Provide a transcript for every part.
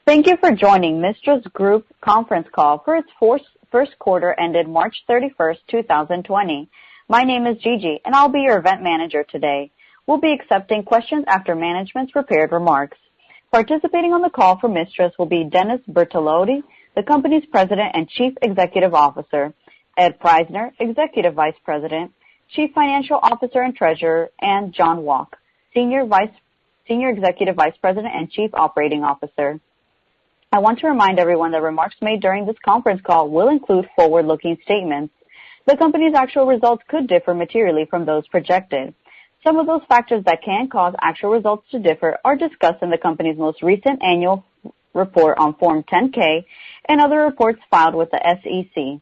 Thank you for joining Mistras Group conference call for its first quarter ended March 31st, 2020. My name is Gigi, and I'll be your event manager today. We'll be accepting questions after management's prepared remarks. Participating on the call for Mistras will be Dennis Bertolotti, the company's President and Chief Executive Officer, Ed Preisner, Executive Vice President, Chief Financial Officer and Treasurer, and John Walk, Senior Executive Vice President and Chief Operating Officer. I want to remind everyone that remarks made during this conference call will include forward-looking statements. The company's actual results could differ materially from those projected. Some of those factors that can cause actual results to differ are discussed in the company's most recent annual report on Form 10-K and other reports filed with the SEC.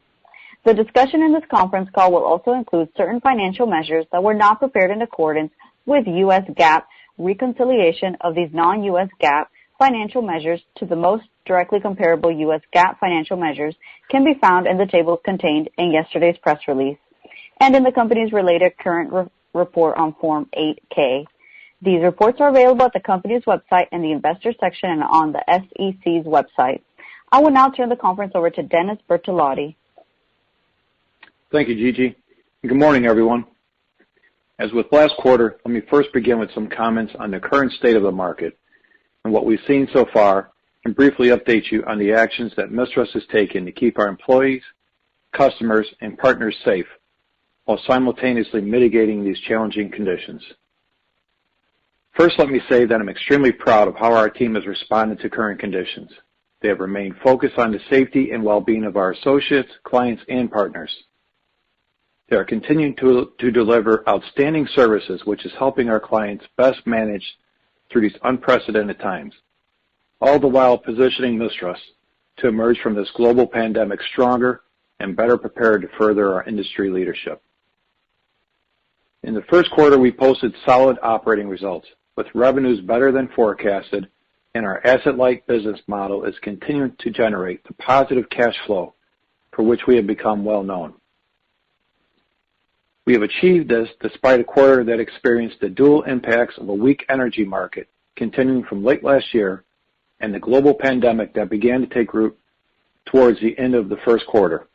The discussion in this conference call will also include certain financial measures that were not prepared in accordance with U.S. GAAP. Reconciliation of these non-U.S. GAAP financial measures to the most directly comparable U.S. GAAP financial measures can be found in the tables contained in yesterday's press release and in the company's related current report on Form 8-K. These reports are available at the company's website in the Investors section and on the SEC's website. I will now turn the conference over to Dennis Bertolotti. Thank you, Gigi. Good morning, everyone. As with last quarter, let me first begin with some comments on the current state of the market and what we've seen so far, and briefly update you on the actions that Mistras has taken to keep our employees, customers, and partners safe while simultaneously mitigating these challenging conditions. First, let me say that I'm extremely proud of how our team has responded to current conditions. They have remained focused on the safety and well-being of our associates, clients, and partners. They are continuing to deliver outstanding services, which is helping our clients best manage through these unprecedented times, all the while positioning Mistras to emerge from this global pandemic stronger and better prepared to further our industry leadership. In the first quarter, we posted solid operating results, with revenues better than forecasted, and our asset-light business model is continuing to generate the positive cash flow for which we have become well known. We have achieved this despite a quarter that experienced the dual impacts of a weak energy market continuing from late last year and the global pandemic that began to take root towards the end of the first quarter.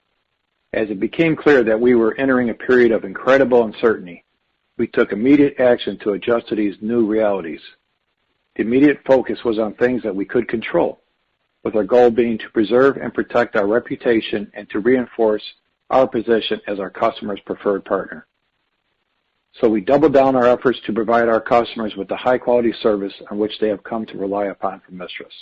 As it became clear that we were entering a period of incredible uncertainty, we took immediate action to adjust to these new realities. The immediate focus was on things that we could control, with our goal being to preserve and protect our reputation and to reinforce our position as our customers' preferred partner. So we doubled down our efforts to provide our customers with the high-quality service on which they have come to rely upon from Mistras.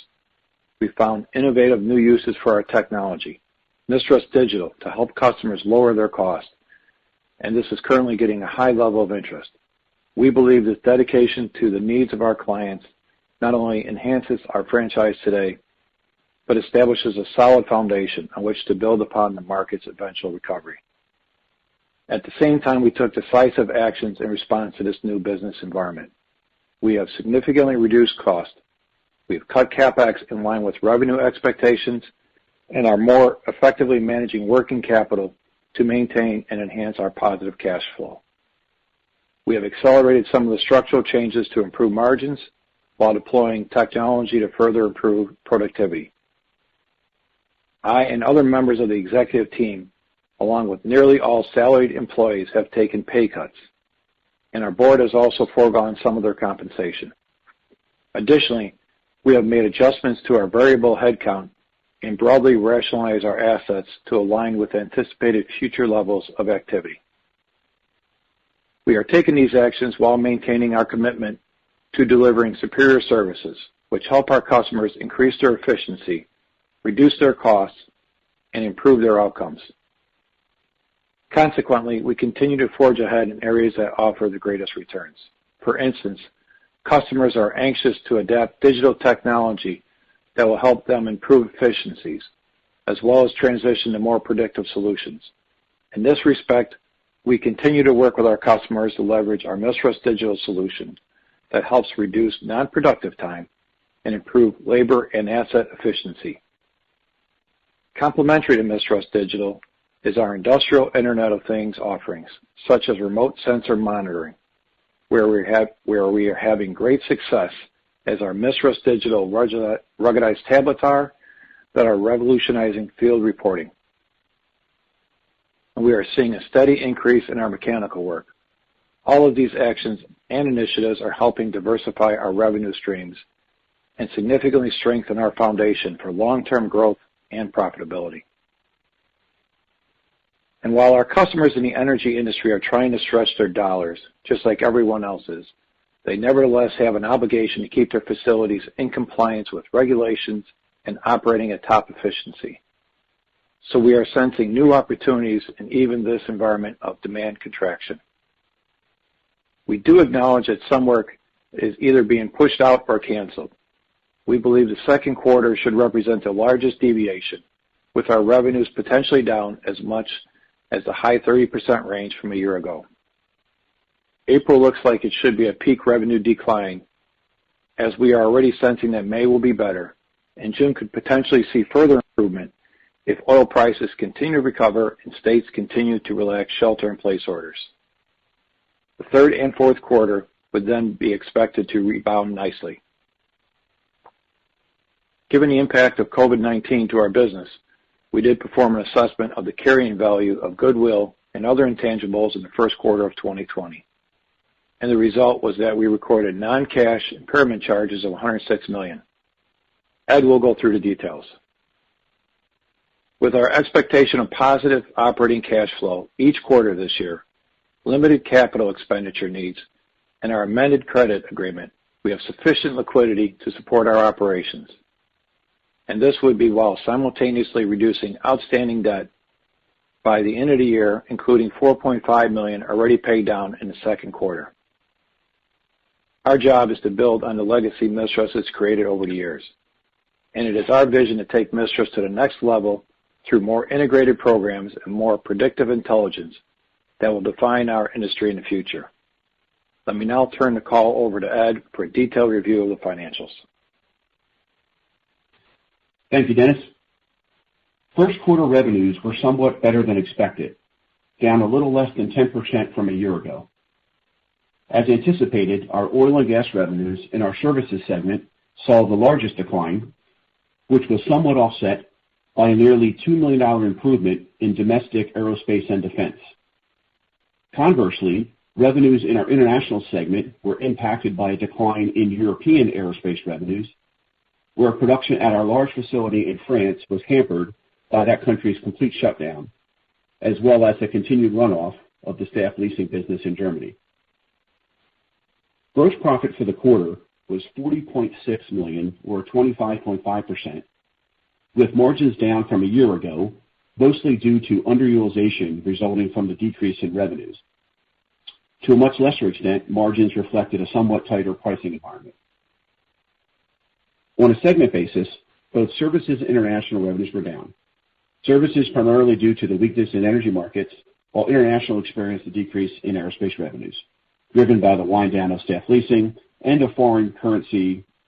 We found innovative new uses for our technology, Mistras Digital, to help customers lower their costs, and this is currently getting a high level of interest. We believe this dedication to the needs of our clients not only enhances our franchise today, but establishes a solid foundation on which to build upon the market's eventual recovery. At the same time, we took decisive actions in response to this new business environment. We have significantly reduced costs. We have cut CapEx in line with revenue expectations and are more effectively managing working capital to maintain and enhance our positive cash flow. We have accelerated some of the structural changes to improve margins while deploying technology to further improve productivity. I and other members of the executive team, along with nearly all salaried employees, have taken pay cuts, and our board has also foregone some of their compensation. Additionally, we have made adjustments to our variable headcount and broadly rationalized our assets to align with anticipated future levels of activity. We are taking these actions while maintaining our commitment to delivering superior services, which help our customers increase their efficiency, reduce their costs, and improve their outcomes. Consequently, we continue to forge ahead in areas that offer the greatest returns. For instance, customers are anxious to adapt digital technology that will help them improve efficiencies, as well as transition to more predictive solutions. In this respect, we continue to work with our customers to leverage our Mistras Digital solution that helps reduce non-productive time and improve labor and asset efficiency. Complementary to Mistras Digital is our industrial Internet of Things offerings, such as remote sensor monitoring, where we are having great success as our Mistras digital ruggedized tablets are that are revolutionizing field reporting. And we are seeing a steady increase in our mechanical work. All of these actions and initiatives are helping diversify our revenue streams and significantly strengthen our foundation for long-term growth and profitability. And while our customers in the energy industry are trying to stretch their dollars, just like everyone else is, they nevertheless have an obligation to keep their facilities in compliance with regulations and operating at top efficiency. So we are sensing new opportunities in even this environment of demand contraction. We do acknowledge that some work is either being pushed out or canceled. We believe the second quarter should represent the largest deviation, with our revenues potentially down as much as the high 30% range from a year ago. April looks like it should be a peak revenue decline, as we are already sensing that May will be better, and June could potentially see further improvement if oil prices continue to recover and states continue to relax shelter-in-place orders. The third and fourth quarter would then be expected to rebound nicely. Given the impact of COVID-19 to our business, we did perform an assessment of the carrying value of goodwill and other intangibles in the first quarter of 2020. And the result was that we recorded non-cash impairment charges of $106 million. Ed will go through the details. With our expectation of positive operating cash flow each quarter this year, limited capital expenditure needs, and our amended credit agreement, we have sufficient liquidity to support our operations. And this would be while simultaneously reducing outstanding debt by the end of the year, including $4.5 million already paid down in the second quarter. Our job is to build on the legacy Mistras has created over the years, and it is our vision to take Mistras to the next level through more integrated programs and more predictive intelligence that will define our industry in the future. Let me now turn the call over to Ed for a detailed review of the financials. Thank you, Dennis. First quarter revenues were somewhat better than expected, down a little less than 10% from a year ago. As anticipated, our oil and gas revenues in our services segment saw the largest decline, which was somewhat offset by a nearly $2 million improvement in domestic aerospace and defense. Conversely, revenues in our international segment were impacted by a decline in European aerospace revenues, where production at our large facility in France was hampered by that country's complete shutdown, as well as the continued runoff of the staff leasing business in Germany. Gross profit for the quarter was $40.6 million, or 25.5%, with margins down from a year ago, mostly due to underutilization resulting from the decrease in revenues. To a much lesser extent, margins reflected a somewhat tighter pricing environment. On a segment basis, both services and international revenues were down. Services primarily due to the weakness in energy markets, while international experienced a decrease in aerospace revenues, driven by the wind down of staff leasing and a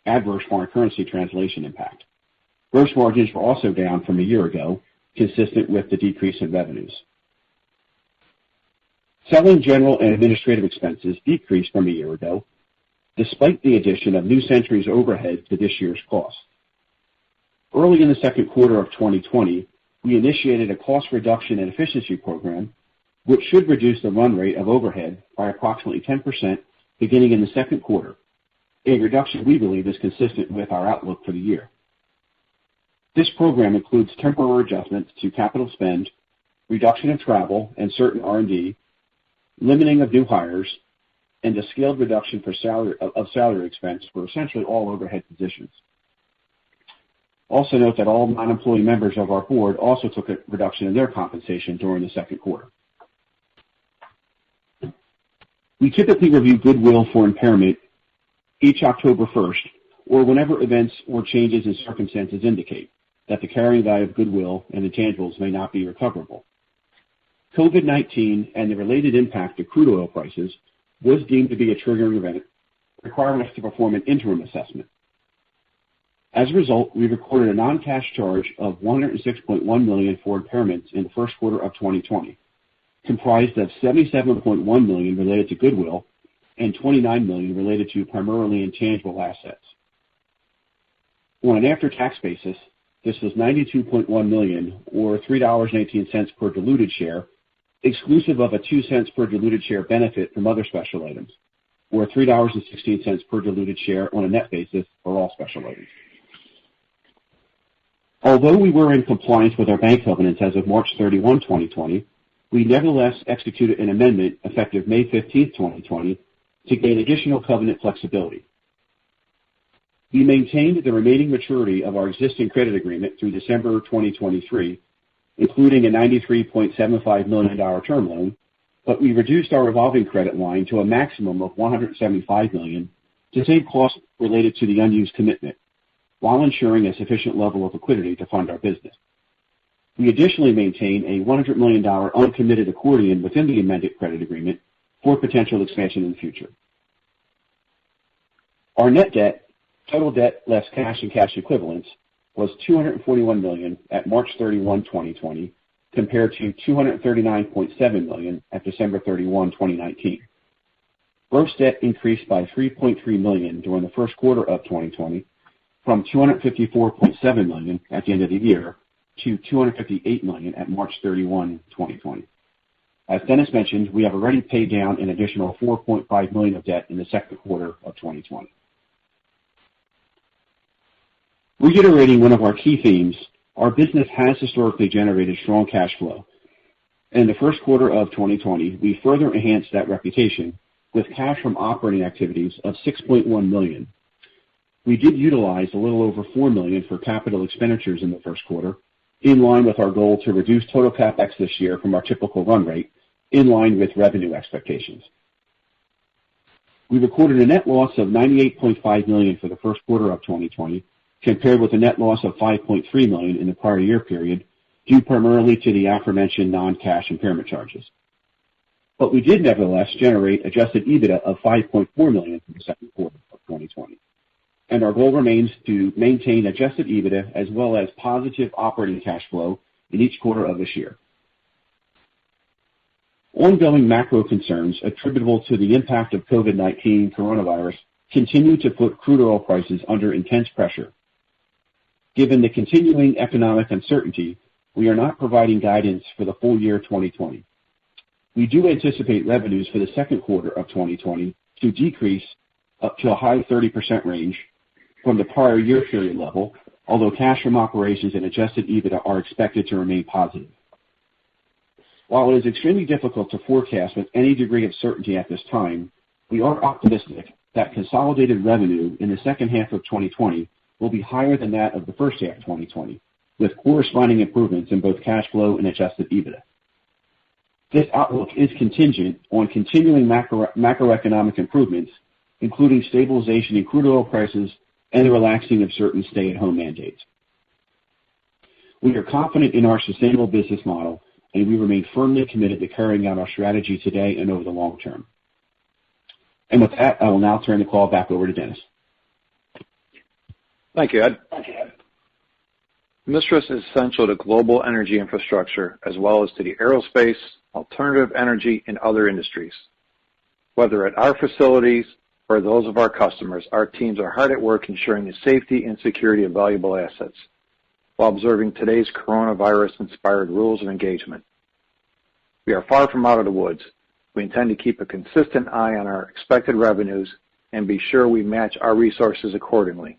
adverse foreign currency translation impact. Gross margins were also down from a year ago, consistent with the decrease in revenues. Selling, general, and administrative expenses decreased from a year ago, despite the addition of New Century's overhead to this year's cost. Early in the second quarter of 2020, we initiated a cost reduction and efficiency program, which should reduce the run rate of overhead by approximately 10% beginning in the second quarter, a reduction we believe is consistent with our outlook for the year. This program includes temporary adjustments to capital spend, reduction of travel and certain R&D, limiting of new hires, and a scaled reduction for salary expense for essentially all overhead positions. Also note that all non-employee members of our board also took a reduction in their compensation during the second quarter. We typically review goodwill for impairment each October 1st, or whenever events or changes in circumstances indicate that the carrying value of goodwill and intangibles may not be recoverable. COVID-19 and the related impact to crude oil prices was deemed to be a triggering event, requiring us to perform an interim assessment. As a result, we recorded a non-cash charge of $106.1 million for impairments in the first quarter of 2020, comprised of $77.1 million related to goodwill and $29 million related to primarily intangible assets. On an after-tax basis, this was $92.1 million, or $3.18 per diluted share, exclusive of a 2 cents per diluted share benefit from other special items, or $3.16 per diluted share on a net basis for all special items. Although we were in compliance with our bank covenants as of March 31, 2020, we nevertheless executed an amendment effective May 15, 2020, to gain additional covenant flexibility. We maintained the remaining maturity of our existing credit agreement through December 2023, including a $93.75 million term loan, but we reduced our revolving credit line to a maximum of $175 million to save costs related to the unused commitment, while ensuring a sufficient level of liquidity to fund our business. We additionally maintain a $100 million uncommitted accordion within the amended credit agreement for potential expansion in the future. Our net debt, total debt less cash and cash equivalents, was $241 million at March 31, 2020, compared to $239.7 million at December 31, 2019. Gross debt increased by $3.3 million during the first quarter of 2020, from $254.7 million at the end of the year to $258 million at March 31, 2020. As Dennis mentioned, we have already paid down an additional $4.5 million of debt in the second quarter of 2020. Reiterating one of our key themes, our business has historically generated strong cash flow. In the first quarter of 2020, we further enhanced that reputation with cash from operating activities of $6.1 million. We did utilize a little over $4 million for capital expenditures in the first quarter, in line with our goal to reduce total CapEx this year from our typical run rate, in line with revenue expectations. We recorded a net loss of $98.5 million for the first quarter of 2020, compared with a net loss of $5.3 million in the prior year period, due primarily to the aforementioned non-cash impairment charges. But we did nevertheless generate adjusted EBITDA of $5.4 million for the second quarter of 2020. And our goal remains to maintain adjusted EBITDA as well as positive operating cash flow in each quarter of this year. Ongoing macro concerns attributable to the impact of COVID-19 coronavirus continue to put crude oil prices under intense pressure. Given the continuing economic uncertainty, we are not providing guidance for the full year 2020. We do anticipate revenues for the second quarter of 2020 to decrease up to a high 30% range from the prior year period level, although cash from operations and adjusted EBITDA are expected to remain positive. While it is extremely difficult to forecast with any degree of certainty at this time, we are optimistic that consolidated revenue in the second half of 2020 will be higher than that of the first half of 2020, with corresponding improvements in both cash flow and adjusted EBITDA. This outlook is contingent on continuing macroeconomic improvements, including stabilization in crude oil prices and the relaxing of certain stay-at-home mandates. We are confident in our sustainable business model, and we remain firmly committed to carrying out our strategy today and over the long term. And with that, I will now turn the call back over to Dennis. Thank you, Ed. Mistras is essential to global energy infrastructure as well as to the aerospace, alternative energy, and other industries. Whether at our facilities or those of our customers, our teams are hard at work ensuring the safety and security of valuable assets while observing today's coronavirus-inspired rules of engagement. We are far from out of the woods. We intend to keep a consistent eye on our expected revenues and be sure we match our resources accordingly.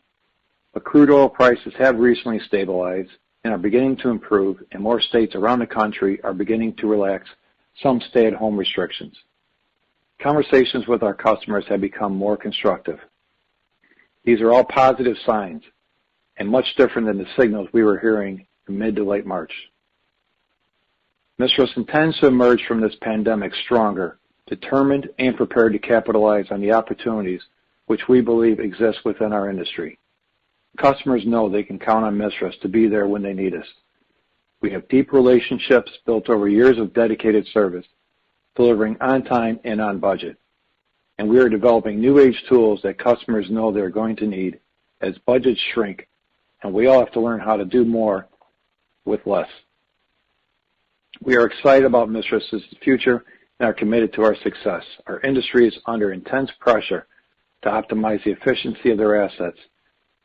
But crude oil prices have recently stabilized and are beginning to improve, and more states around the country are beginning to relax some stay-at-home restrictions. Conversations with our customers have become more constructive. These are all positive signs and much different than the signals we were hearing in mid to late March. Mistras intends to emerge from this pandemic stronger, determined, and prepared to capitalize on the opportunities which we believe exist within our industry. Customers know they can count on Mistras to be there when they need us. We have deep relationships built over years of dedicated service, delivering on time and on budget. And we are developing new age tools that customers know they're going to need as budgets shrink, and we all have to learn how to do more with less. We are excited about Mistras' future and are committed to our success. Our industry is under intense pressure to optimize the efficiency of their assets,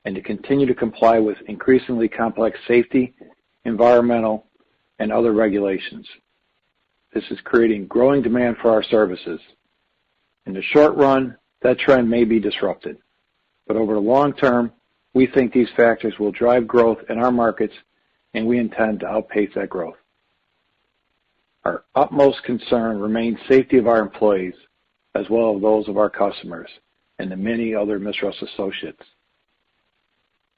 and to continue to comply with increasingly complex safety, environmental, and other regulations. This is creating growing demand for our services. In the short run, that trend may be disrupted, but over the long term, we think these factors will drive growth in our markets, and we intend to outpace that growth. Our utmost concern remains safety of our employees, as well as those of our customers and the many other Mistras associates.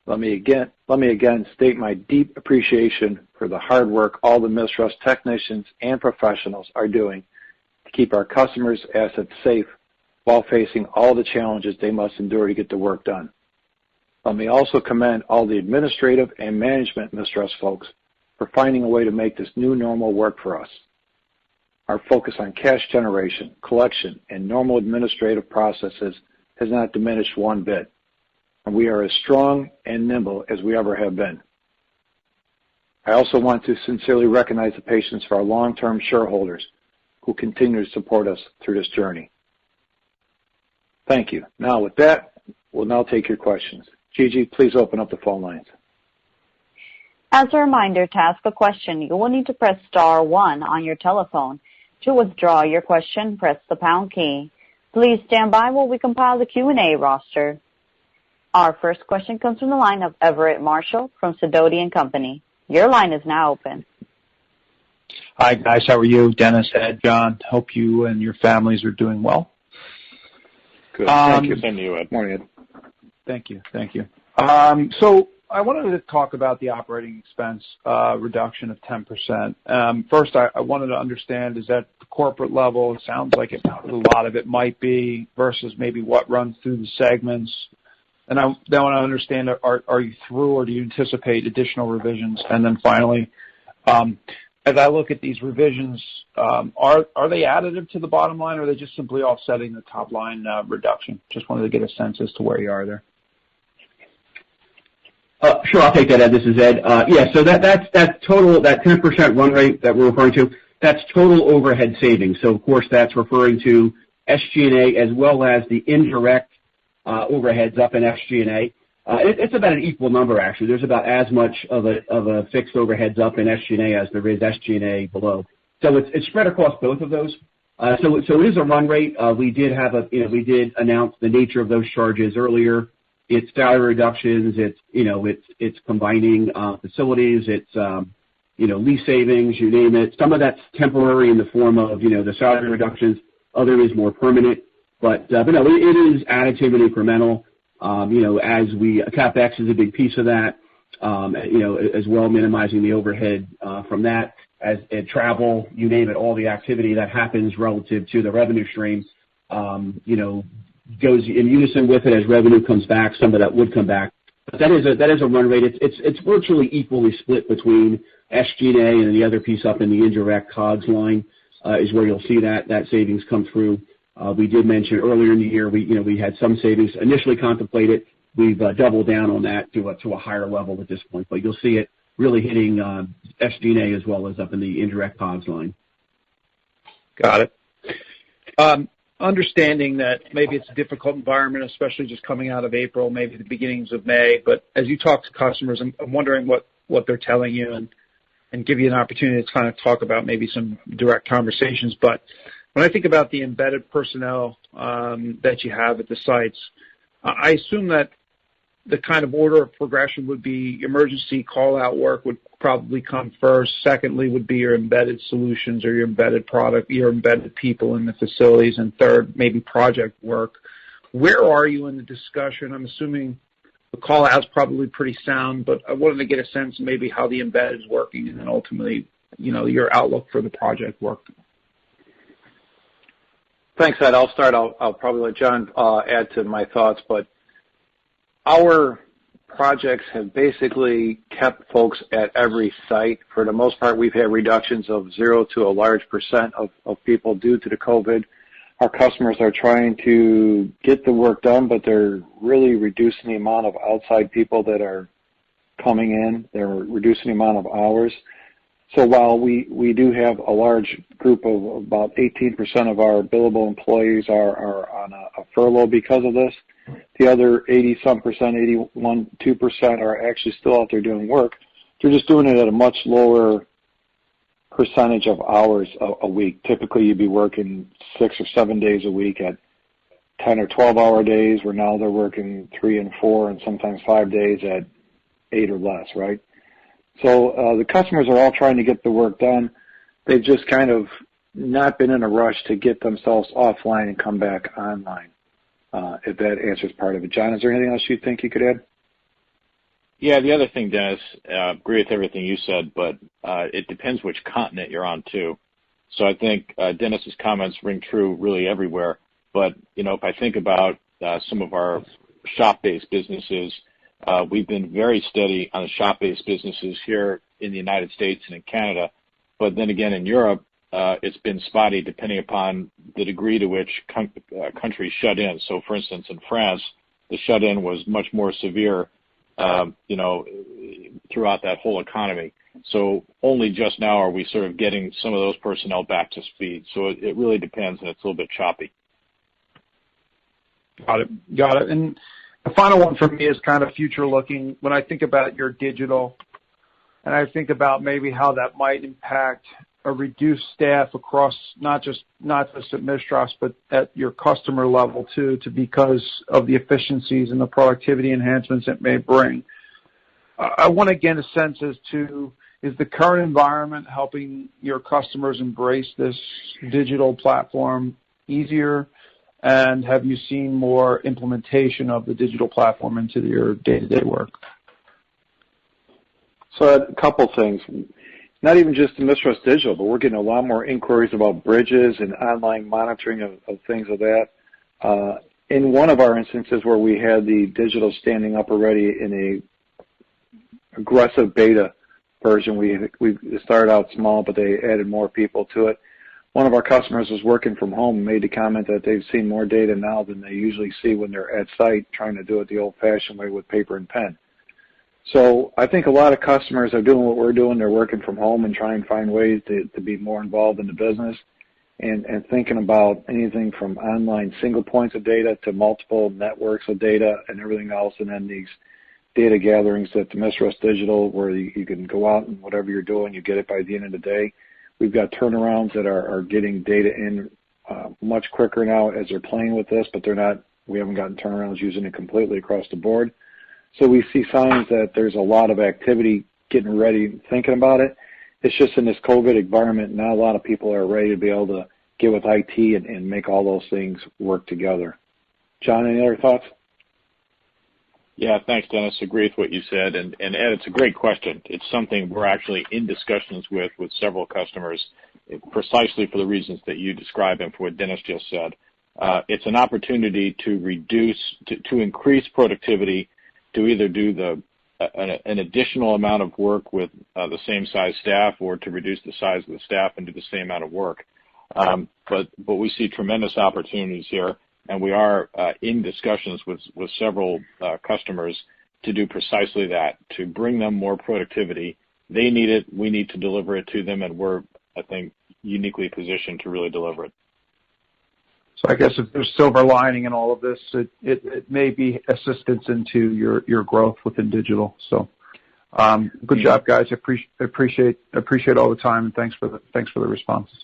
Let me again state my deep appreciation for the hard work all the Mistras technicians and professionals are doing to keep our customers' assets safe while facing all the challenges they must endure to get the work done. Let me also commend all the administrative and management Mistras folks for finding a way to make this new normal work for us. Our focus on cash generation, collection, and normal administrative processes has not diminished one bit, and we are as strong and nimble as we ever have been. I also want to sincerely recognize the patience of our long-term shareholders who continue to support us through this journey. Thank you. Now, with that, we'll now take your questions. Gigi, please open up the phone lines. As a reminder, to ask a question, you will need to press star 1 on your telephone. To withdraw your question, press the pound key. Please stand by while we compile the Q&A roster. Our first question comes from the line of Everett Marshall from Sidoti & Company. Your line is now open. Hi, guys. How are you? Dennis, Ed, John. Hope you and your families are doing well. Good. Thank you. Same to you, Ed. Morning, Ed. Thank you. So I wanted to talk about the operating expense reduction of 10%. First, I wanted to understand, is that the corporate level? It sounds like a lot of it might be versus maybe what runs through the segments. And I want to understand, are you through, or do you anticipate additional revisions? And then finally, as I look at these revisions, are they additive to the bottom line, or are they just simply offsetting the top line reduction? Just wanted to get a sense as to where you are there. Sure, I'll take that, Ed. This is Ed. So that's total, that 10% run rate that we're referring to, that's total overhead savings. So, of course, that's referring to SG&A as well as the indirect overheads up in SG&A. It's about an equal number, actually. There's about as much of a fixed overheads up in SG&A as there is SG&A below. So it's spread across both of those. So it is a run rate. We did announce the nature of those charges earlier. It's salary reductions. It's combining facilities. It's lease savings. You name it. Some of that's temporary in the form of the salary reductions. Other is more permanent. But no, it is additive and incremental. CapEx is a big piece of that. As well, minimizing the overhead from that, as travel, you name it, all the activity that happens relative to the revenue streams, goes in unison with it. As revenue comes back, some of that would come back. But that is a run rate. It's virtually equally split between SG&A and the other piece up in the indirect COGS line is where you'll see that savings come through. We did mention earlier in the year we had some savings initially contemplated. We've doubled down on that to a higher level at this point, but you'll see it really hitting SG&A as well as up in the indirect COGS line. Got it. Understanding that maybe it's a difficult environment, especially just coming out of April, maybe the beginnings of May, but as you talk to customers, I'm wondering what they're telling you and give you an opportunity to kind of talk about maybe some direct conversations. But when I think about the embedded personnel that you have at the sites, I assume that the kind of order of progression would be emergency call-out work would probably come first. Secondly would be your embedded solutions or your embedded product, your embedded people in the facilities. And third, maybe project work. Where are you in the discussion? I'm assuming the call-out's probably pretty sound, but I wanted to get a sense of maybe how the embedded is working and then ultimately, your outlook for the project work. Thanks, Ed. I'll start. I'll probably let John add to my thoughts, but our projects have basically kept folks at every site. For the most part, we've had reductions of 0 to a large % of people due to the COVID. Our customers are trying to get the work done, but they're really reducing the amount of outside people that are coming in. They're reducing the amount of hours. So while we do have a large group of about 18% of our billable employees are on a furlough because of this, the other 80-some%, 2% are actually still out there doing work. They're just doing it at a much lower percentage of hours a week. Typically, you'd be working 6 or 7 days a week at 10 or 12-hour days, where now they're working 3 and 4 and sometimes 5 days at 8 or less, right? So the customers are all trying to get the work done. They've just kind of not been in a rush to get themselves offline and come back online, if that answers part of it. John, is there anything else you think you could add? Yeah, the other thing, Dennis, agree with everything you said, but it depends which continent you're on, too. So I think Dennis's comments ring true really everywhere. But, if I think about some of our shop-based businesses, we've been very steady on the shop-based businesses here in the United States and in Canada. But then again, in Europe, it's been spotty depending upon the degree to which countries shut in. So, for instance, in France, the shut-in was much more severe, throughout that whole economy. So only just now are we sort of getting some of those personnel back to speed. So it really depends, and it's a little bit choppy. Got it. And the final one for me is kind of future looking. When I think about your digital, and I think about maybe how that might impact a reduced staff across not just at Mistras, but at your customer level too, because of the efficiencies and the productivity enhancements it may bring. I want to get a sense as to, is the current environment helping your customers embrace this digital platform easier? And have you seen more implementation of the digital platform into your day-to-day work? So a couple things. Not even just the Mistras Digital, but we're getting a lot more inquiries about bridges and online monitoring of things of that. In one of our instances where we had the digital standing up already in a aggressive beta version, we started out small, but they added more people to it. One of our customers was working from home and made the comment that they've seen more data now than they usually see when they're at site trying to do it the old-fashioned way with paper and pen. So I think a lot of customers are doing what we're doing. They're working from home and trying to find ways to be more involved in the business and thinking about anything from online single points of data to multiple networks of data and everything else, and then these data gatherings at the Mistras Digital where you can go out and whatever you're doing, you get it by the end of the day. We've got turnarounds that are getting data in much quicker now as they're playing with this, but we haven't gotten turnarounds using it completely across the board. So we see signs that there's a lot of activity getting ready, thinking about it. It's just in this COVID environment, not a lot of people are ready to be able to get with IT and make all those things work together. John, any other thoughts? Yeah, thanks, Dennis. Agree with what you said. And Ed, it's a great question. It's something we're actually in discussions with several customers, precisely for the reasons that you described and for what Dennis just said. It's an opportunity to increase productivity, to either do an additional amount of work with the same size staff, or to reduce the size of the staff and do the same amount of work. But we see tremendous opportunities here, and we are in discussions with several customers to do precisely that, to bring them more productivity. They need it. We need to deliver it to them, and we're, I think, uniquely positioned to really deliver it. So I guess if there's silver lining in all of this, it may be assistance into your growth within digital. So good job, guys. I appreciate all the time, and thanks for the responses.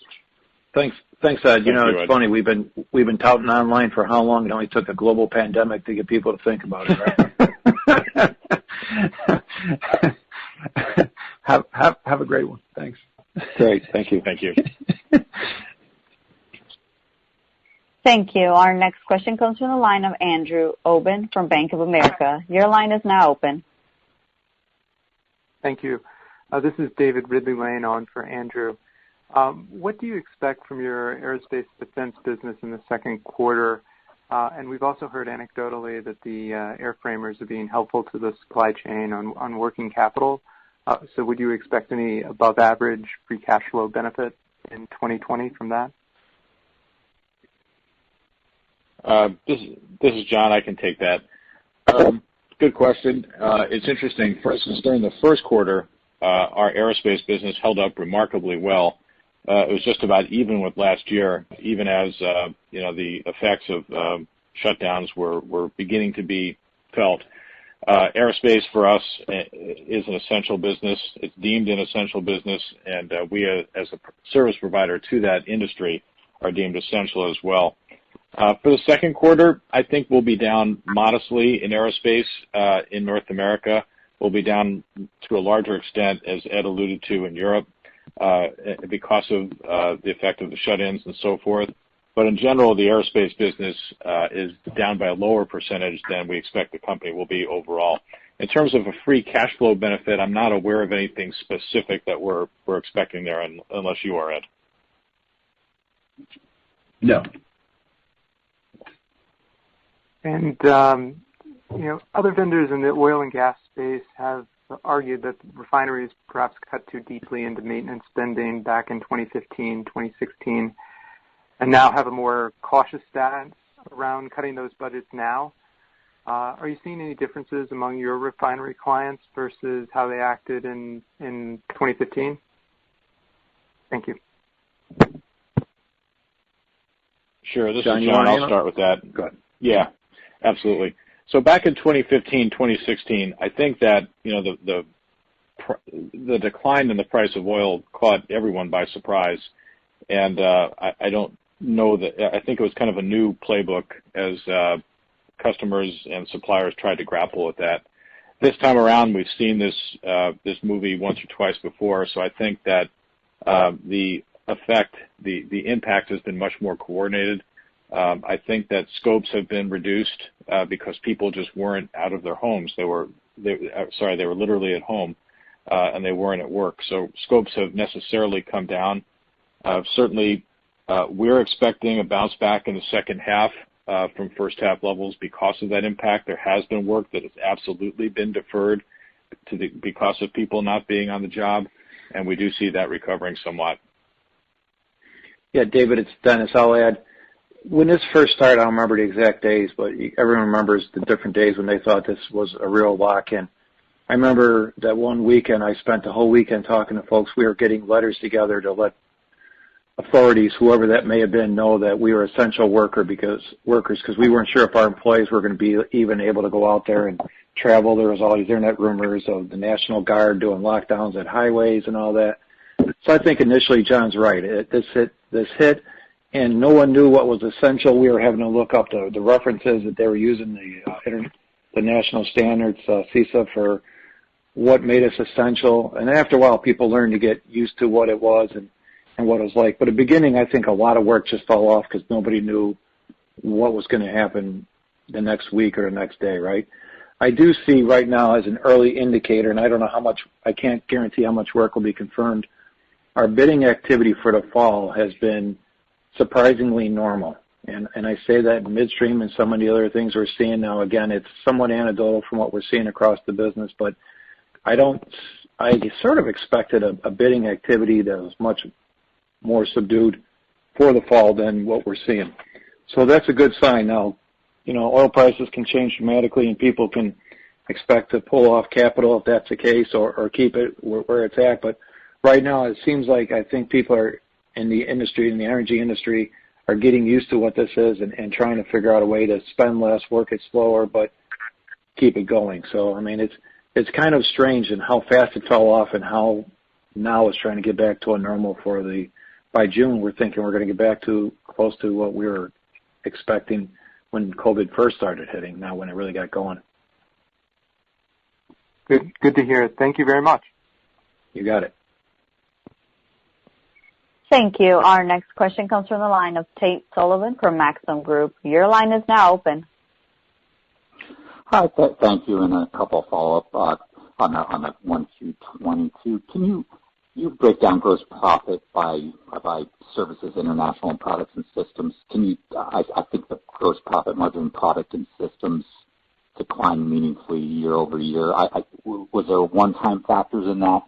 Thanks, Ed. It's funny. We've been touting online for how long? It only took a global pandemic to get people to think about it, right? Have a great one. Thanks. Great. Thank you. Thank you. Thank you. Our next question comes from the line of Andrew Obin from Bank of America. Your line is now open. Thank you. This is David Ridley-Lane on for Andrew. What do you expect from your aerospace defense business in the second quarter? And we've also heard anecdotally that the airframers are being helpful to the supply chain on working capital. So would you expect any above-average free cash flow benefit in 2020 from that? This is John. I can take that. Good question. It's interesting. For instance, during the first quarter, our aerospace business held up remarkably well. It was just about even with last year, even as the effects of shutdowns were beginning to be felt. Aerospace for us is an essential business. It's deemed an essential business, and we as a service provider to that industry are deemed essential as well. For the second quarter, I think we'll be down modestly in aerospace in North America. We'll be down to a larger extent, as Ed alluded to, in Europe because of the effect of the shut-ins and so forth. But in general, the aerospace business is down by a lower percentage than we expect the company will be overall. In terms of a free cash flow benefit, I'm not aware of anything specific that we're expecting there, unless you are, Ed. No. And, other vendors in the oil and gas space have argued that refineries perhaps cut too deeply into maintenance spending back in 2015, 2016, and now have a more cautious stance around cutting those budgets now. Are you seeing any differences among your refinery clients versus how they acted in 2015? Thank you. Sure. This John, is John. I'll start with that. Go ahead. Yeah, absolutely. So back in 2015, 2016, I think that the decline in the price of oil caught everyone by surprise, and I don't know that. I think it was kind of a new playbook as customers and suppliers tried to grapple with that. This time around, we've seen this movie once or twice before, so I think that the effect, the impact has been much more coordinated. I think that scopes have been reduced because people just weren't out of their homes. They were literally at home, and they weren't at work. So scopes have necessarily come down. Certainly, we're expecting a bounce back in the second half from first half levels because of that impact. There has been work that has absolutely been deferred because of people not being on the job, and we do see that recovering somewhat. Yeah, David, it's Dennis. I'll add. When this first started, I don't remember the exact days, but everyone remembers the different days when they thought this was a real lock-in. I remember that one weekend, I spent the whole weekend talking to folks. We were getting letters together to let authorities, whoever that may have been, know that we were essential workers because we weren't sure if our employees were going to be even able to go out there and travel. There was all these internet rumors of the National Guard doing lockdowns at highways and all that. So I think initially John's right. This hit, and no one knew what was essential. We were having to look up the references that they were using, the national standards, CISA, for what made us essential. And after a while, people learned to get used to what it was and what it was like. But at the beginning, I think a lot of work just fell off because nobody knew what was going to happen the next week or the next day, right? I do see right now as an early indicator, and I don't know how much, I can't guarantee how much work will be confirmed. Our bidding activity for the fall has been surprisingly normal. And I say that in midstream and some of the other things we're seeing now. Again, it's somewhat anecdotal from what we're seeing across the business, but I sort of expected a bidding activity that was much more subdued for the fall than what we're seeing. So that's a good sign. Now, oil prices can change dramatically and people can expect to pull off capital if that's the case or keep it where it's at. But right now it seems like I think people are in the industry, in the energy industry, are getting used to what this is and trying to figure out a way to spend less, work it slower, but keep it going. So, I mean, it's kind of strange in how fast it fell off and how now it's trying to get back to a normal by June, we're thinking we're going to get back to close to what we were expecting when COVID first started hitting, now when it really got going. Good to hear. Thank you very much. You got it. Thank you. Our next question comes from the line of Tate Sullivan from Maxim Group. Your line is now open. Hi, thank you, and a couple follow-up on the 1Q22. Can you break down gross profit by services, international, and products and systems? I think the gross profit margin product and systems declined meaningfully year over year. Was there one-time factors in that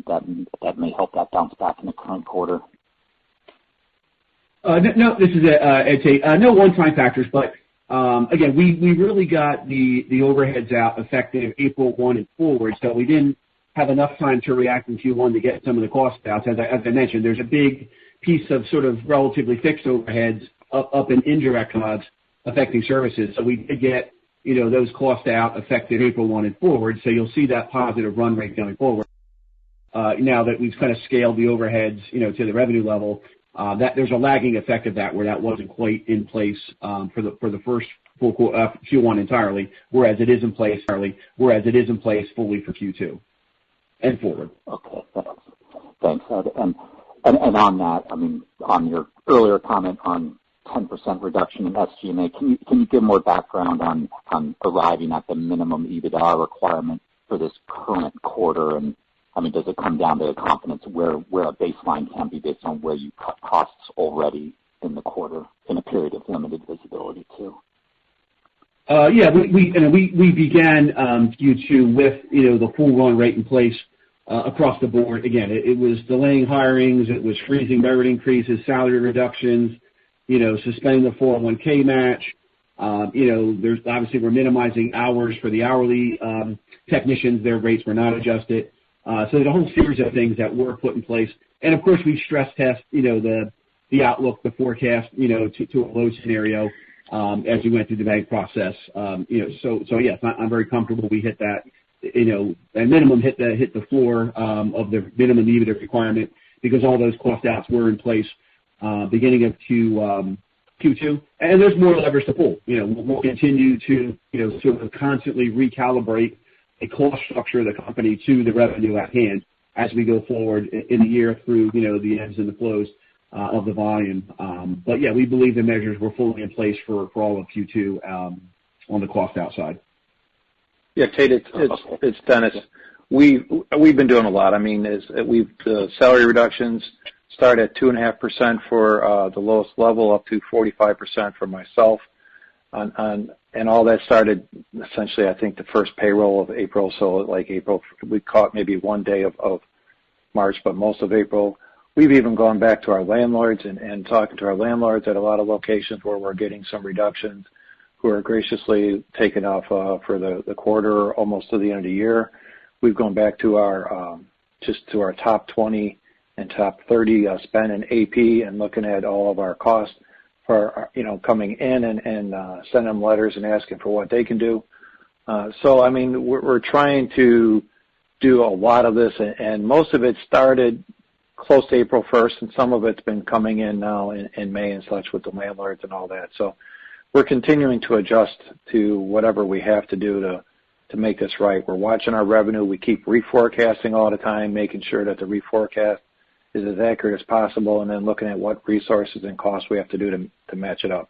that may help that bounce back in the current quarter? No, this is Ed Tate. No one-time factors, but again, we really got the overheads out effective April 1 and forward, so we didn't have enough time to react in Q1 to get some of the costs out. As I mentioned, there's a big piece of sort of relatively fixed overheads up in indirect costs affecting services. So we did get, those costs out effective April 1 and forward. So you'll see that positive run rate going forward. Now that we've kind of scaled the overheads, to the revenue level, that there's a lagging effect of that where that wasn't quite in place for the first full Q1 entirely, whereas it is in place fully for Q2 and forward. Okay, thanks, Ed. And on that, on your earlier comment on 10% reduction in SG&A, can you give more background on arriving at the minimum EBITDA requirement for this current quarter? And does it come down to the confidence where a baseline can be based on where you cut costs already in the quarter in a period of limited visibility too? We began Q2 with the full run rate in place across the board. Again, it was delaying hirings, it was freezing merit increases, salary reductions, suspending the 401k match. There's obviously we're minimizing hours for the hourly technicians; their rates were not adjusted. So there's a whole series of things that were put in place, and of course we stress test the outlook, the forecast, to a low scenario as we went through the bank process. So yes, I'm very comfortable we hit that. At minimum hit the floor of the minimum EBITDA requirement because all those cost outs were in place beginning of Q2, and there's more levers to pull. We'll continue to sort of constantly recalibrate a cost structure of the company to the revenue at hand as we go forward in the year through the ebbs and the flows of the volume. But yeah, we believe the measures were fully in place for all of Q2 on the cost outside. Yeah, Tate, it's Dennis. We've been doing a lot. The salary reductions start at 2.5% for the lowest level, up to 45% for myself. And all that started essentially, I think, the first payroll of April. So like April, we caught maybe one day of March, but most of April. We've even gone back to our landlords and talking to our landlords at a lot of locations where we're getting some reductions, who are graciously taken off for the quarter, almost to the end of the year. We've gone back to our top 20 and top 30 spend in AP and looking at all of our costs for coming in and send them letters and asking for what they can do. So we're trying to do a lot of this, and most of it started close to April 1st, and some of it's been coming in now in May and such with the landlords and all that. So we're continuing to adjust to whatever we have to do to make this right. We're watching our revenue. We keep reforecasting all the time, making sure that the reforecast is as accurate as possible, and then looking at what resources and costs we have to do to match it up.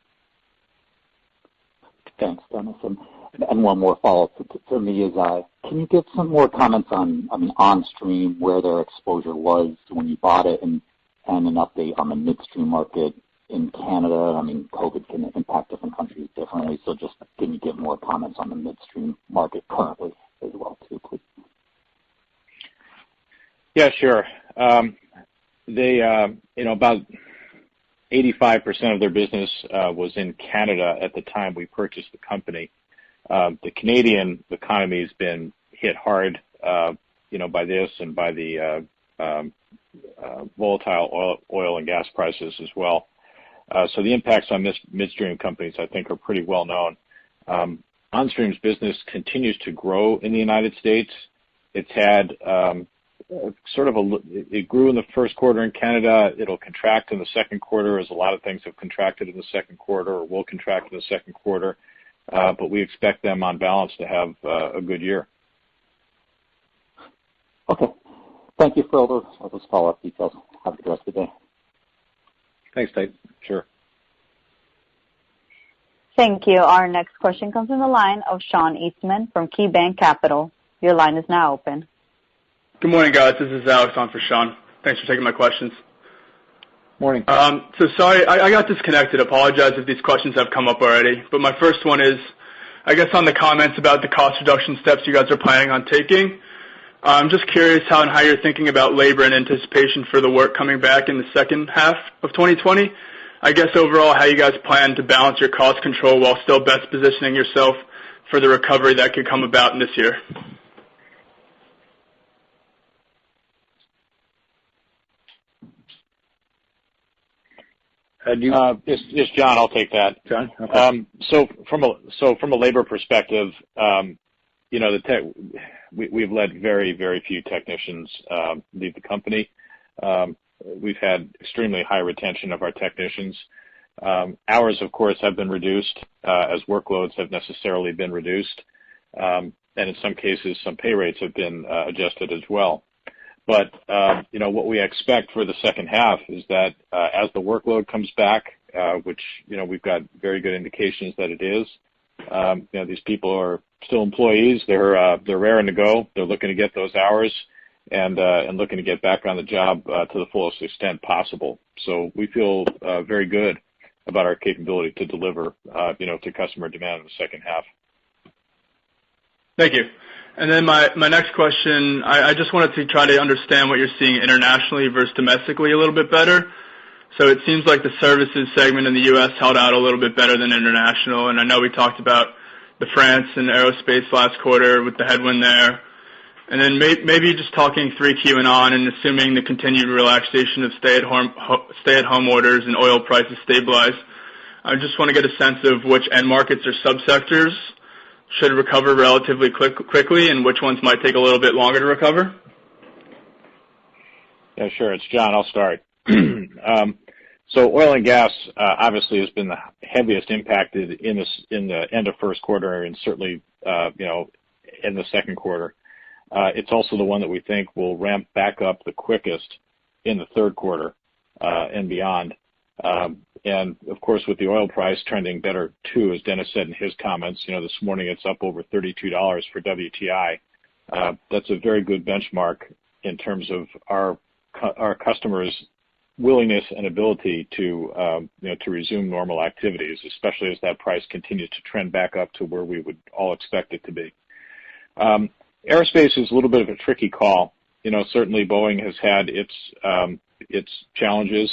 Thanks, Dennis. And one more follow-up for me is, can you give some more comments on OnStream, where their exposure was when you bought it, and an update on the midstream market in Canada? COVID can impact different countries differently, so just can you give more comments on the midstream market currently as well, too, please? Yeah, sure. They, about 85% of their business was in Canada at the time we purchased the company. The Canadian economy has been hit hard, by this and by the volatile oil and gas prices as well. So the impacts on midstream companies, I think, are pretty well known. OnStream's business continues to grow in the United States. It's had it grew in the first quarter in Canada. It'll contract in the second quarter, as a lot of things have contracted in the second quarter or will contract in the second quarter. But we expect them on balance to have a good year. Okay. Thank you for all those follow-up details. Have a good rest of the day. Thanks, Tate. Sure. Thank you. Our next question comes from the line of Sean Eastman from KeyBanc Capital. Your line is now open. Good morning, guys. This is Alex on for Sean. Thanks for taking my questions. Morning. So sorry, I got disconnected. Apologize if these questions have come up already. But my first one is, I guess, on the comments about the cost reduction steps you guys are planning on taking. I'm just curious how you're thinking about labor in anticipation for the work coming back in the second half of 2020. I guess overall, how you guys plan to balance your cost control while still best positioning yourself for the recovery that could come about in this year. It's John. I'll take that. John? Okay. So from a labor perspective, we've let very, very few technicians leave the company. We've had extremely high retention of our technicians. Hours, of course, have been reduced as workloads have necessarily been reduced. And in some cases, some pay rates have been adjusted as well. But, what we expect for the second half is that as the workload comes back, which, we've got very good indications that it is, these people are still employees. They're raring to go. They're looking to get those hours and looking to get back on the job to the fullest extent possible. So we feel very good about our capability to deliver, to customer demand in the second half. Thank you. And then my next question, I just wanted to try to understand what you're seeing internationally versus domestically a little bit better. So it seems like the services segment in the U.S. held out a little bit better than international, and I know we talked about the France and aerospace last quarter with the headwind there. And then maybe just talking 3Q and on and assuming the continued relaxation of stay-at-home orders and oil prices stabilize, I just want to get a sense of which end markets or subsectors should recover relatively quickly and which ones might take a little bit longer to recover. Yeah, sure. It's John. I'll start. So oil and gas obviously has been the heaviest impacted in the end of first quarter and certainly in the second quarter. It's also the one that we think will ramp back up the quickest in the third quarter and beyond. And of course, with the oil price trending better too, as Dennis said in his comments, this morning it's up over $32 for WTI. That's a very good benchmark in terms of our customers' willingness and ability to resume normal activities, especially as that price continues to trend back up to where we would all expect it to be. Aerospace is a little bit of a tricky call. Certainly Boeing has had its challenges,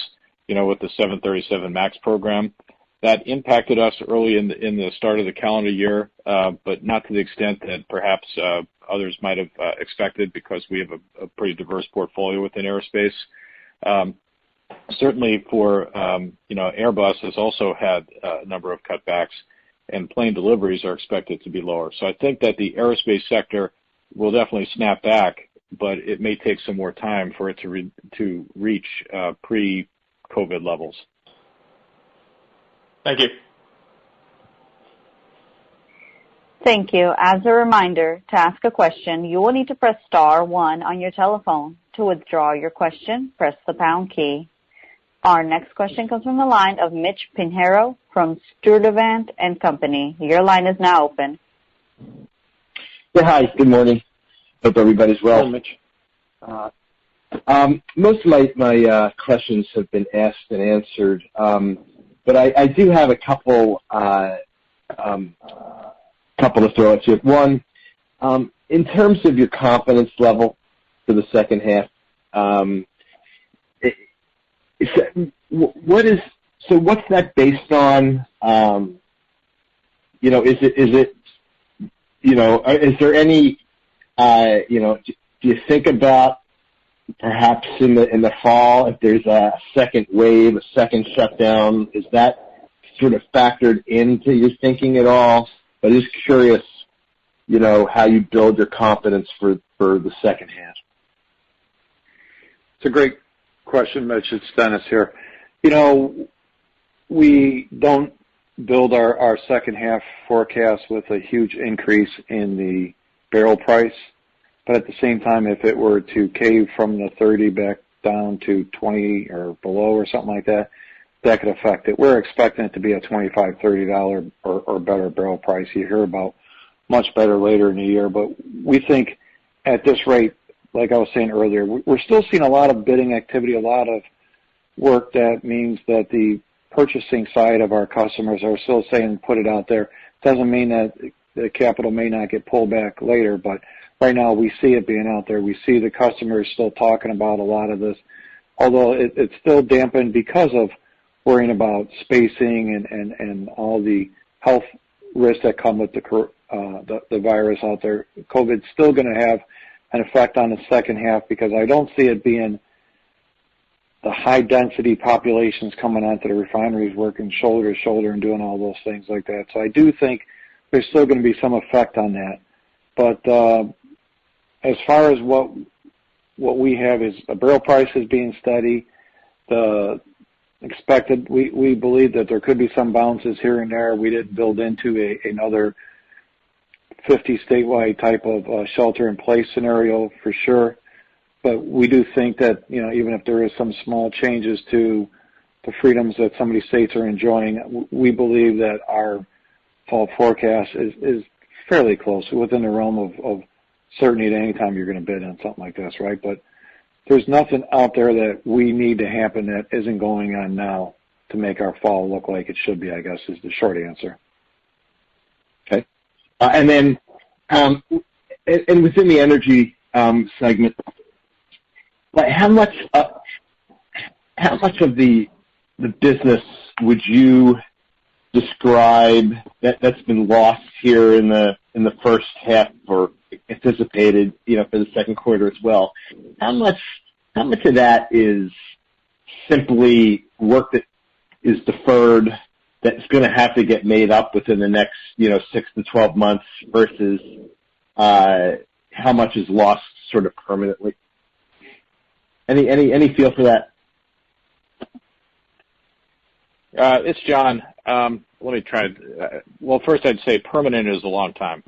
with the 737 MAX program. That impacted us early in the start of the calendar year, but not to the extent that perhaps others might have expected because we have a pretty diverse portfolio within aerospace. Certainly for, Airbus has also had a number of cutbacks, and plane deliveries are expected to be lower. So I think that the aerospace sector will definitely snap back, but it may take some more time for it to reach pre-COVID levels. Thank you. Thank you. As a reminder, to ask a question, you will need to press star 1 on your telephone. To withdraw your question, press the pound key. Our next question comes from the line of Mitch Pinheiro from Sturdivant & Company. Your line is now open. Yeah, hi. Good morning. Hope everybody's well. Hello, Mitch. Most of my questions have been asked and answered, but I do have a couple to throw at you. One, in terms of your confidence level for the second half, what's that based on? Is there any, do you think about perhaps in the fall if there's a second wave, a second shutdown? Is that sort of factored into your thinking at all? But just curious, how you build your confidence for the second half. It's a great question, Mitch. It's Dennis here. We don't build our second half forecast with a huge increase in the barrel price, but at the same time, if it were to cave from the 30 back down to 20 or below or something like that, that could affect it. We're expecting it to be a $25, $30 or better barrel price. You hear about much better later in the year, but we think at this rate, like I was saying earlier, we're still seeing a lot of bidding activity, a lot of work. That means that the purchasing side of our customers are still saying put it out there. Doesn't mean that the capital may not get pulled back later, but right now we see it being out there. We see the customers still talking about a lot of this, although it's still dampened because of worrying about spacing and all the health risks that come with the virus out there. COVID's still going to have an effect on the second half because I don't see it being high density populations coming onto the refineries, working shoulder to shoulder and doing all those things like that. So I do think there's still going to be some effect on that. But as far as what we have is a barrel price is being steady. The expected, we believe that there could be some bounces here and there. We didn't build into another 50 statewide type of shelter-in-place scenario for sure. But we do think that, even if there is some small changes to the freedoms that some of these states are enjoying, we believe that our fall forecast is fairly close, within the realm of certainty at any time you're going to bid on something like this, right? But there's nothing out there that we need to happen that isn't going on now to make our fall look like it should be, I guess, is the short answer. Okay. And then, and within the energy segment, like how much of the business would you describe that's been lost here in the first half or anticipated, for the second quarter as well? How much of that is simply work that is deferred that's going to have to get made up within the next 6 to 12 months versus how much is lost sort of permanently? Any feel for that? It's John. Let me try. Well, first I'd say permanent is a long time.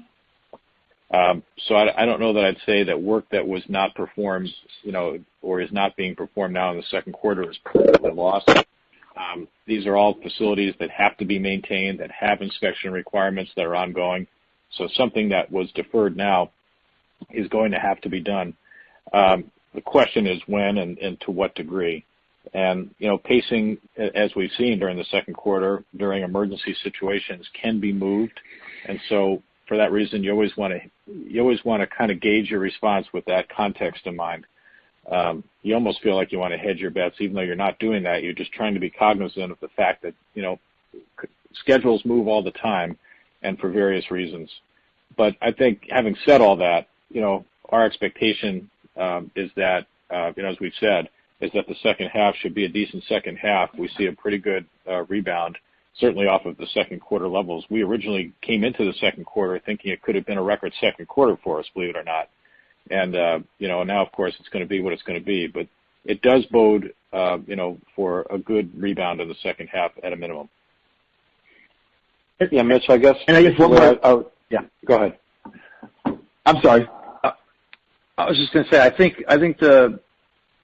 So I don't know that I'd say that work that was not performed, or is not being performed now in the second quarter is permanently lost. These are all facilities that have to be maintained, that have inspection requirements that are ongoing. So something that was deferred now is going to have to be done. The question is when and to what degree. And, pacing, as we've seen during the second quarter, during emergency situations, can be moved. And so for that reason, you always want to kind of gauge your response with that context in mind. You almost feel like you want to hedge your bets, even though you're not doing that. You're just trying to be cognizant of the fact that, schedules move all the time and for various reasons. But I think having said all that, our expectation is that, as we've said, is that the second half should be a decent second half. We see a pretty good rebound, certainly off of the second quarter levels. We originally came into the second quarter thinking it could have been a record second quarter for us, believe it or not. And, now, of course, it's going to be what it's going to be. But it does bode, for a good rebound in the second half at a minimum. Yeah, Mitch, I guess. And I guess one more. Yeah, go ahead. I'm sorry. I was just going to say, I think the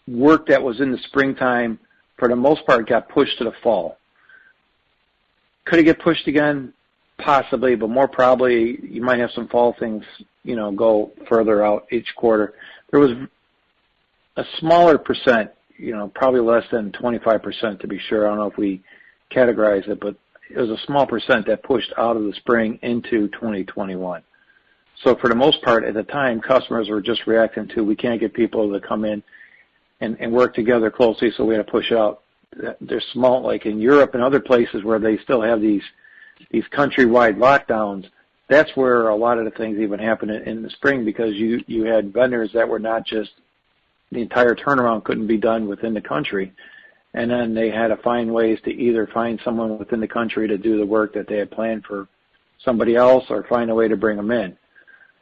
work that was in the springtime, for the most part, got pushed to the fall. Could it get pushed again? Possibly, but more probably you might have some fall things, go further out each quarter. There was a smaller percent, probably less than 25% to be sure. I don't know if we categorize it, but it was a small percent that pushed out of the spring into 2021. So for the most part, at the time, customers were just reacting to, we can't get people to come in and work together closely, so we had to push out. They're small, like in Europe and other places where they still have these countrywide lockdowns. That's where a lot of the things even happened in the spring, because you had vendors that were not just, the entire turnaround couldn't be done within the country. And then they had to find ways to either find someone within the country to do the work that they had planned for somebody else, or find a way to bring them in.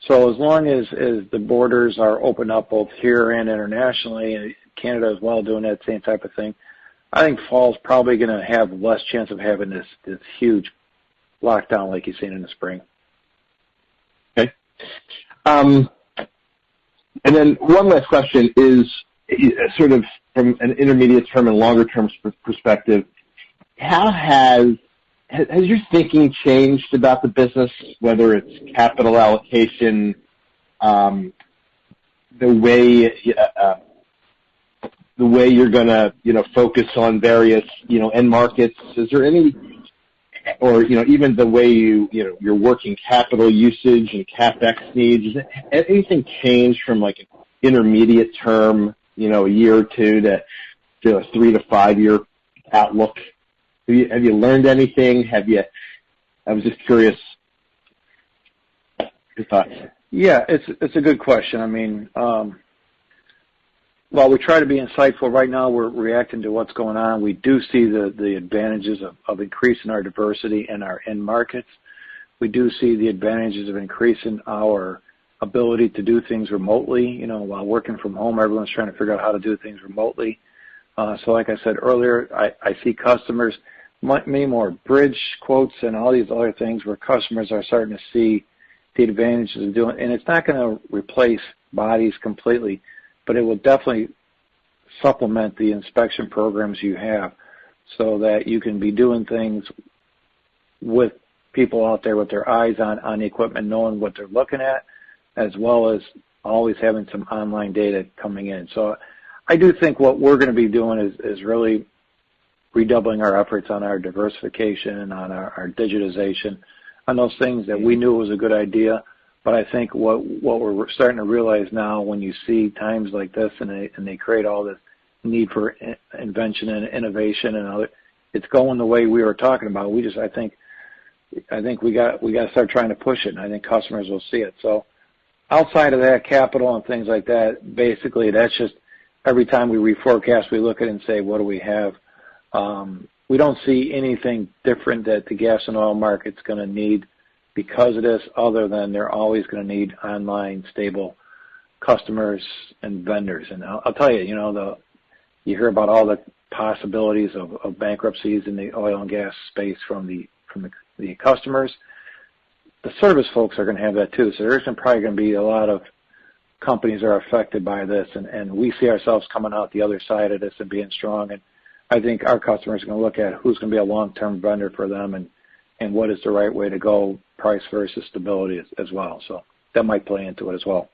So as long as the borders are open up both here and internationally, and Canada as well doing that same type of thing, I think fall's probably going to have less chance of having this huge lockdown like you've seen in the spring. Okay. And then one last question is sort of from an intermediate term and longer term perspective, how has your thinking changed about the business, whether it's capital allocation, the way you're going to, focus on various, end markets? Is there any, or, even the way your working capital usage and CapEx needs, has anything changed from like an intermediate term, a year or two to a 3 to 5 year outlook? Have you learned anything? I was just curious. Your thoughts. Yeah, it's a good question. I mean, while we try to be insightful, right now we're reacting to what's going on. We do see the advantages of increasing our diversity in our end markets. We do see the advantages of increasing our ability to do things remotely. While working from home, everyone's trying to figure out how to do things remotely. So like I said earlier, I see customers, many more bridge quotes and all these other things where customers are starting to see the advantages of doing, and it's not going to replace bodies completely, but it will definitely supplement the inspection programs you have so that you can be doing things with people out there with their eyes on the equipment, knowing what they're looking at, as well as always having some online data coming in. So I do think what we're going to be doing is really redoubling our efforts on our diversification and on our digitization, on those things that we knew was a good idea. But I think what we're starting to realize now, when you see times like this and they create all this need for invention and innovation and other, it's going the way we were talking about. I think we got to start trying to push it, and I think customers will see it. So outside of that, capital and things like that, basically that's just every time we reforecast, we look at it and say, what do we have? We don't see anything different that the gas and oil market's going to need because of this, other than they're always going to need online, stable customers and vendors. And I'll tell you, you hear about all the possibilities of bankruptcies in the oil and gas space from the customers. The service folks are going to have that too. So there's probably going to be a lot of companies that are affected by this, and we see ourselves coming out the other side of this and being strong. And I think our customers are going to look at who's going to be a long-term vendor for them and what is the right way to go, price versus stability as well. So that might play into it as well.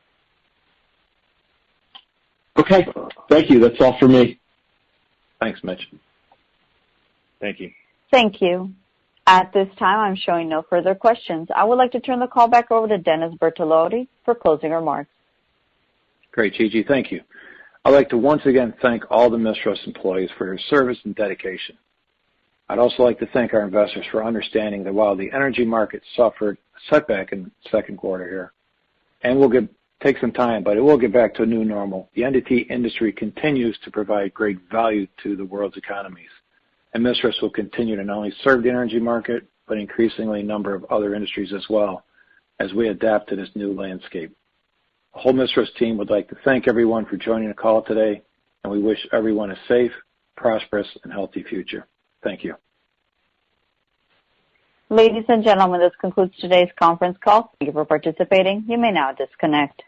Okay. Thank you. That's all for me. Thanks, Mitch. Thank you. Thank you. At this time, I'm showing no further questions. I would like to turn the call back over to Dennis Bertolotti for closing remarks. Great, Gigi. Thank you. I'd like to once again thank all the Mistras employees for your service and dedication. I'd also like to thank our investors for understanding that while the energy market suffered a setback in the second quarter here, and will take some time, but it will get back to a new normal, the entity industry continues to provide great value to the world's economies. And Mistras will continue to not only serve the energy market, but increasingly a number of other industries as well as we adapt to this new landscape. The whole Mistras team would like to thank everyone for joining the call today, and we wish everyone a safe, prosperous, and healthy future. Thank you. Ladies and gentlemen, this concludes today's conference call. Thank you for participating. You may now disconnect.